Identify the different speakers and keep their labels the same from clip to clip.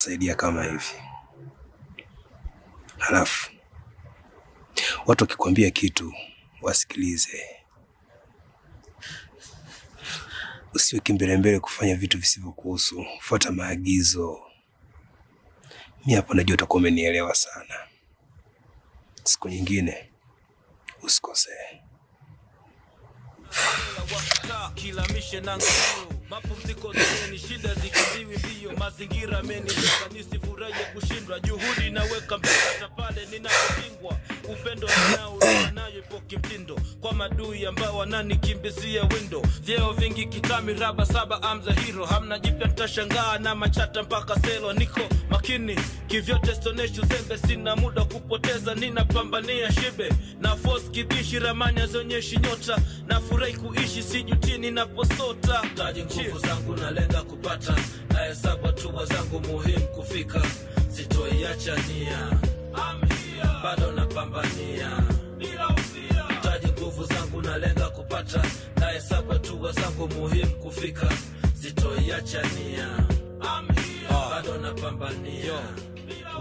Speaker 1: kukusaidia kama hivi. Halafu watu wakikwambia kitu wasikilize. Usiwe kimbelembele kufanya vitu visivyokuhusu. Fuata maagizo. Mimi hapo najua utakuwa umenielewa sana. Siku nyingine usikose.
Speaker 2: Kila mishe nanga mapumziko ni shida zikiziwi mbio mazingira ameniweka nisifurahie kushindwa juhudi naweka mpaka pale ninapopingwa upendo ninao nayo ipo kimtindo kwa madui ambao wananikimbizia window vyeo vingi kikamiraba 7 I'm the hero hamna jipya nitashangaa na machata mpaka selo niko makini kivyote stoneshu zembe sina muda kupoteza ninapambania shibe na force kibishi ramanya zonyeshi nyota na furahi kuishi sijuti ninaposota taji nguvu zangu nalenga kupata na hesabu hatua zangu muhimu kufika sitoiacha nia bado napambania bila ufia taji nguvu zangu nalenga kupata na hesabu hatua zangu muhimu kufika sitoiacha nia bado napambania bila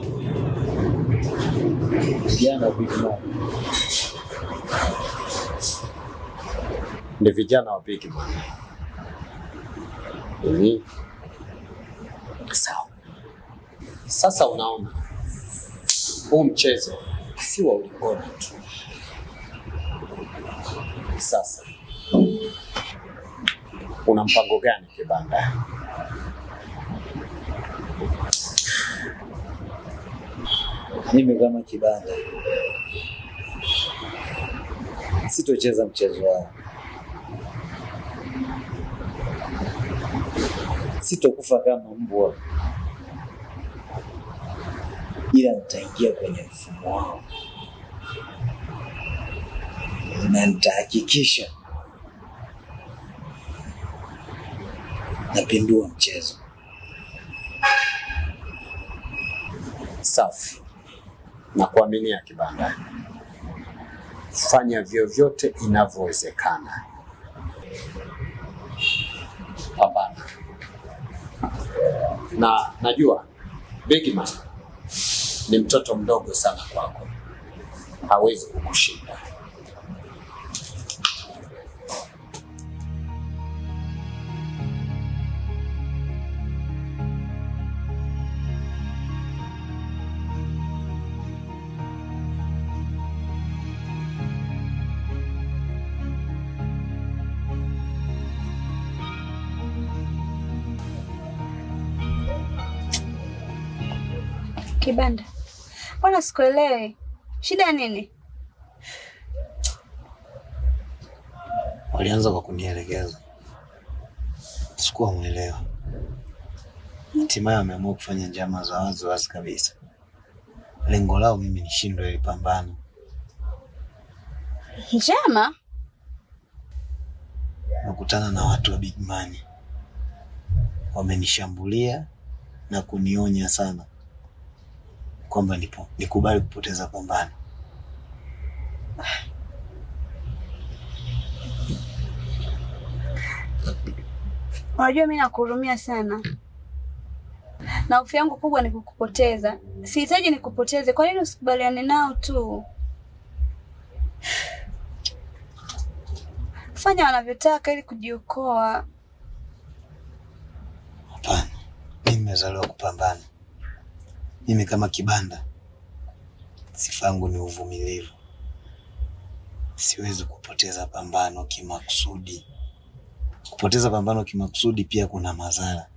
Speaker 3: vijana vijana ni vijana wa Big Man. Sawa. Sasa unaona huu mchezo si wa ulingoni tu. Sasa una mpango gani Kibanda?
Speaker 4: Mimi kama Kibanda sitocheza mchezo wao. Sitokufa kama mbwa, ila nitaingia kwenye mfumo wao na nitahakikisha napindua mchezo.
Speaker 3: Safi. Na kuaminia Kibanda. Fanya vyovyote inavyowezekana. Pambana. Na najua Big Man ni mtoto mdogo sana kwako. Hawezi kukushinda.
Speaker 5: Kibanda, mbona sikuelewi? Shida nini?
Speaker 4: Walianza kwa kunielekeza. Sikuwa muelewa. Hatimaye wameamua kufanya njama za wazi kabisa. Lengo lao mimi nishindwe ile pambano.
Speaker 5: Njama?
Speaker 4: Nakutana na watu wa Big Man. Wamenishambulia na kunionya sana kwamba nikubali kupoteza pambano.
Speaker 5: Unajua mimi nakuhurumia sana. Na hofu yangu kubwa ni kukupoteza. Sihitaji nikupoteze. Kwa nini usikubaliane nao tu? Fanya wanavyotaka ili kujiokoa.
Speaker 4: Hapana. Mimi nimezaliwa kupambana. Mimi kama Kibanda sifa yangu ni uvumilivu. Siwezi kupoteza pambano kimakusudi. Kupoteza pambano kimakusudi pia kuna madhara.